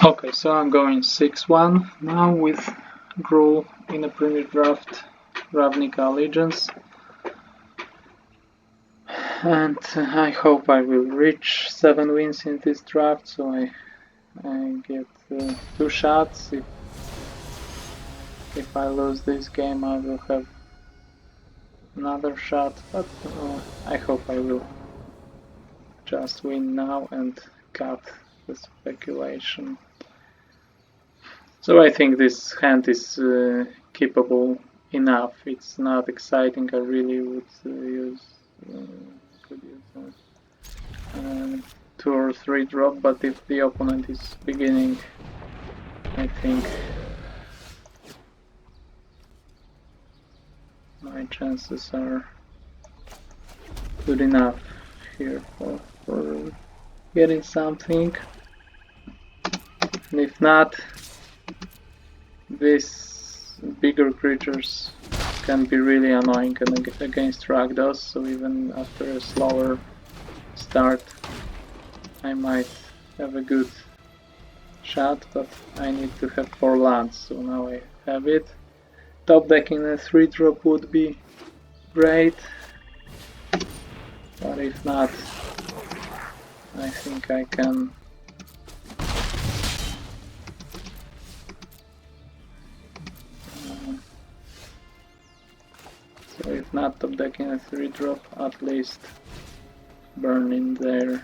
Okay, so I'm going 6-1 now with Gruul in a premier draft, Ravnica Allegiance. And I hope I will reach 7 wins in this draft, so I get 2 shots. If I lose this game, I will have another shot, but I hope I will just win now and cut the speculation. So I think this hand is keepable enough. It's not exciting. I really would could use 2 or 3 drop, but if the opponent is beginning, I think my chances are good enough here for getting something. And if not, these bigger creatures can be really annoying against Rakdos, so even after a slower start I might have a good shot, but I need to have 4 lands, so now I have it. Top decking a 3-drop would be great, but if not, I think I can so if not top decking a 3-drop, at least burn in their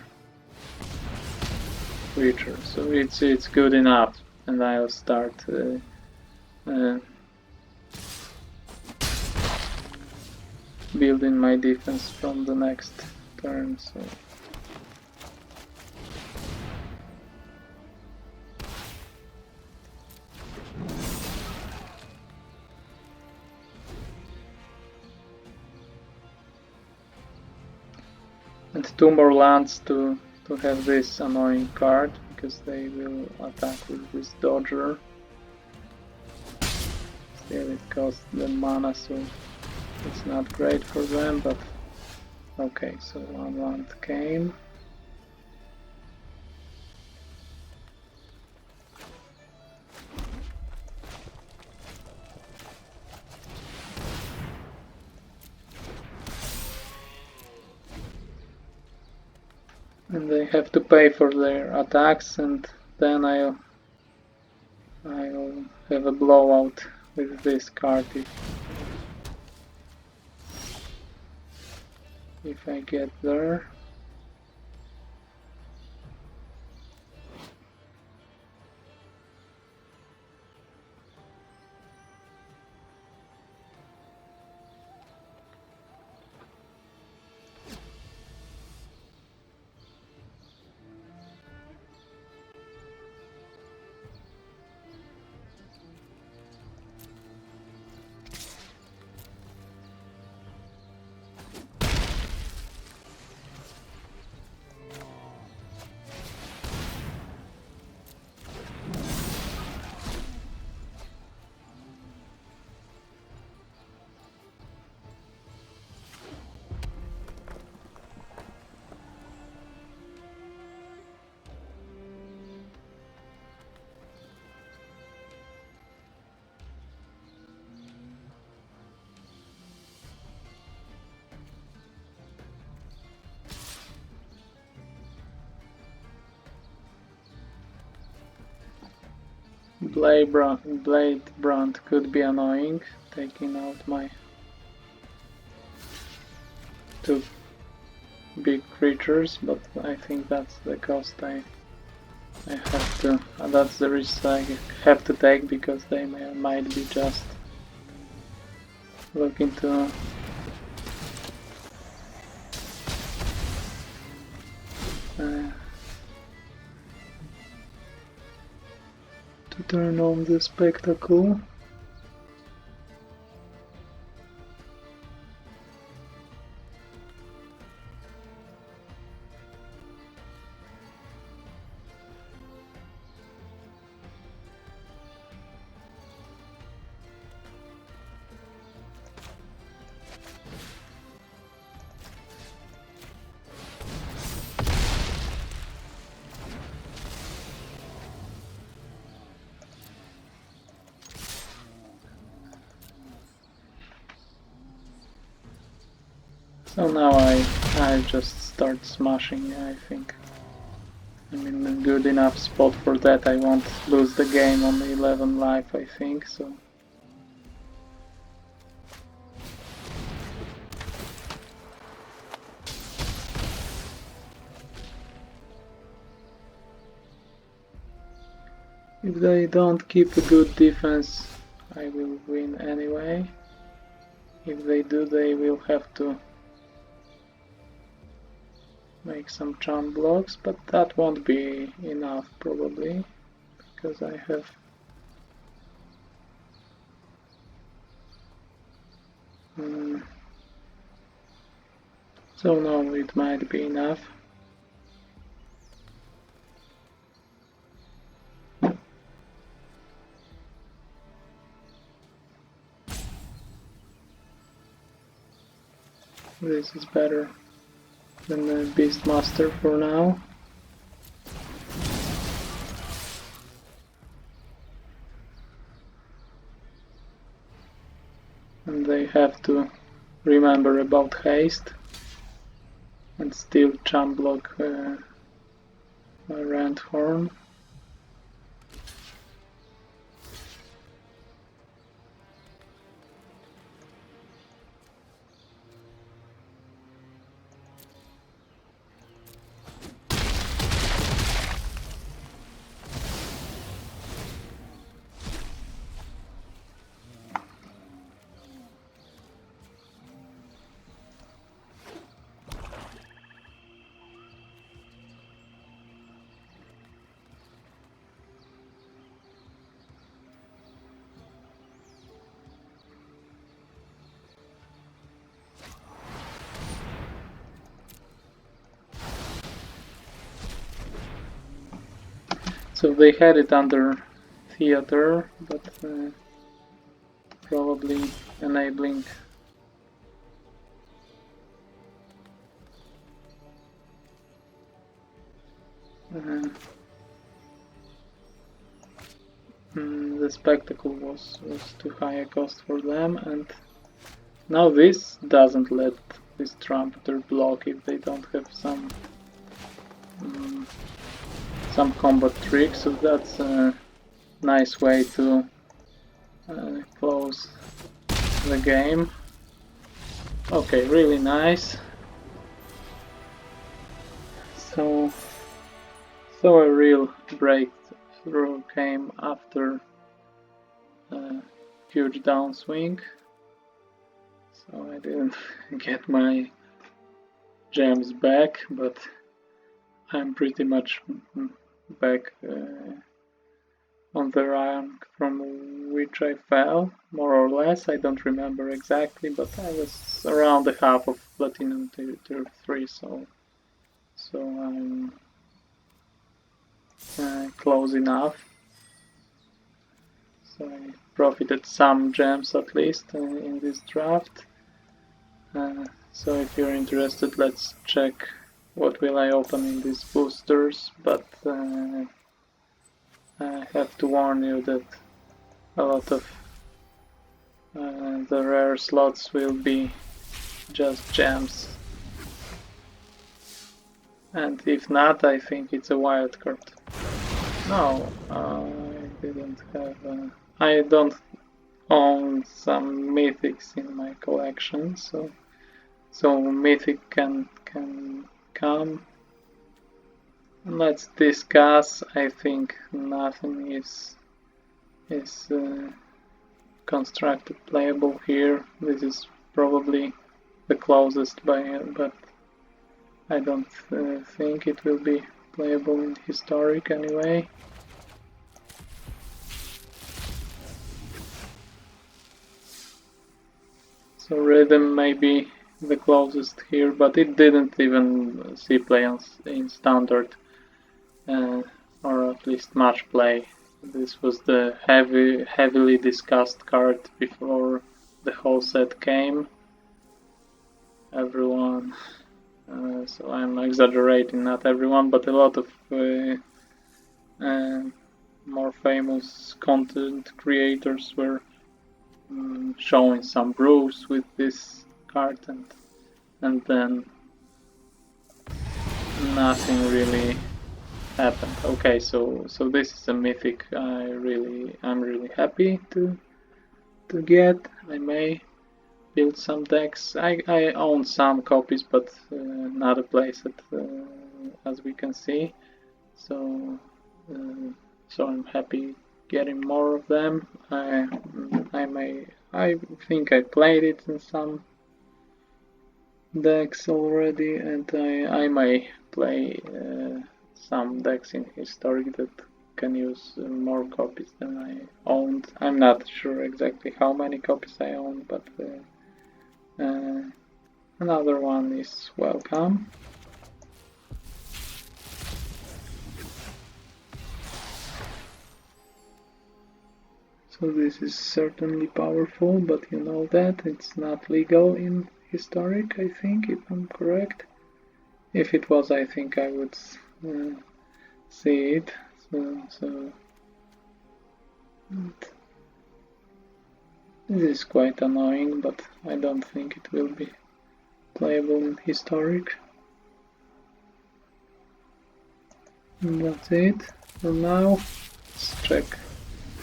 creature. So it's good enough, and I'll start building my defense from the next turn. So and 2 more lands to have this annoying card, because they will attack with this dodger. Still it costs them mana, so it's not great for them, but okay, so 1 land came. And they have to pay for their attacks, and then I'll have a blowout with this card if I get there. Blade Brand could be annoying, taking out my 2 big creatures, but I think that's the cost I have to. That's the risk I have to take, because they might be just looking to turn on the spectacle. So now I just start smashing, I think. I'm in a good enough spot for that. I won't lose the game on 11 life, I think, so... If they don't keep a good defense, I will win anyway. If they do, they will have to make some charm blocks, but that won't be enough probably, because I have... So no, it might be enough. This is better than the Beastmaster for now. And they have to remember about haste and still charm block my Randhorn. So they had it under theater, but probably enabling the spectacle was too high a cost for them, and now this doesn't let this trumpeter block if they don't have some combat trick, so that's a nice way to close the game. Okay, really nice. So a real breakthrough came after a huge downswing. So I didn't get my gems back, but I'm pretty much back on the rank from which I fell, more or less. I don't remember exactly, but I was around the half of Platinum Tier 3, so I'm close enough. So I profited some gems at least in this draft. So if you're interested, let's check what will I open in these boosters, but I have to warn you that a lot of the rare slots will be just gems. And if not, I think it's a wild card. No, I didn't have... I don't own some mythics in my collection, so mythic can come. Let's discuss. I think nothing is constructed playable here. This is probably the closest but I don't think it will be playable in historic anyway. So rhythm may be the closest here, but it didn't even see play in standard, or at least match play. This was the heavily discussed card before the whole set came. Everyone, so I'm exaggerating, not everyone, but a lot of more famous content creators were showing some brews with this card, and and then nothing really happened. Okay, so this is a mythic. I'm really happy to get. I may build some decks. I own some copies, but not a playset, as we can see. So so I'm happy getting more of them. I think I played it in some decks already, and I may play some decks in historic that can use more copies than I owned. I'm not sure exactly how many copies I own, but another one is welcome. So this is certainly powerful, but you know that it's not legal in historic, I think, if I'm correct. If it was, I think I would see it. So this is quite annoying, but I don't think it will be playable in historic. And that's it for now. Let's check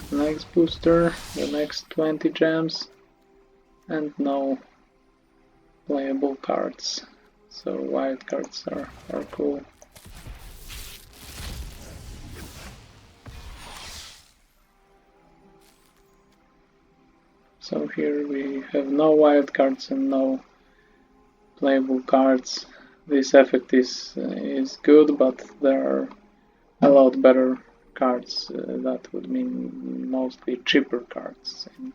the next booster, the next 20 gems, and no playable cards. So wild cards are cool. So here we have no wild cards and no playable cards. This effect is good, but there are a lot better cards. That would mean mostly cheaper cards in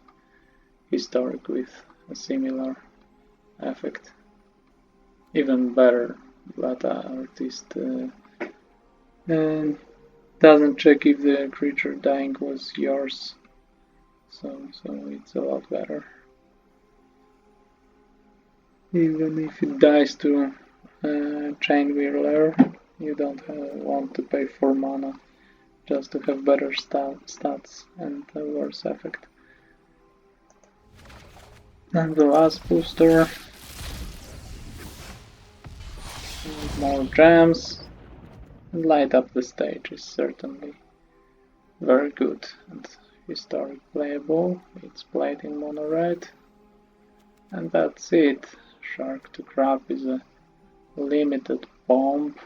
historic with a similar effect. Even better, but artist doesn't check if the creature dying was yours, so it's a lot better. Even if it dies to Chain Whirler, you don't want to pay 4 mana just to have better stats and a worse effect. And the last booster, more gems, and light up the stage is certainly very good and historic playable. It's played in mono red, and that's it. Shark to Crab is a limited bomb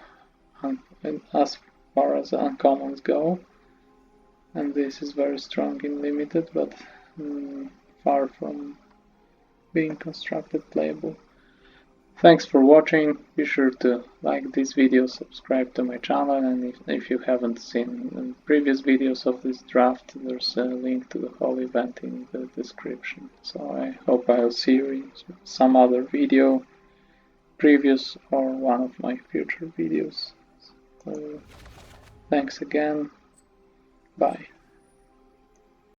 as far as uncommons go, and this is very strong in limited, but far from being constructed playable. Thanks for watching. Be sure to like this video, subscribe to my channel, and if you haven't seen previous videos of this draft, there's a link to the whole event in the description. So I hope I'll see you in some other video, previous or one of my future videos. So thanks again. Bye.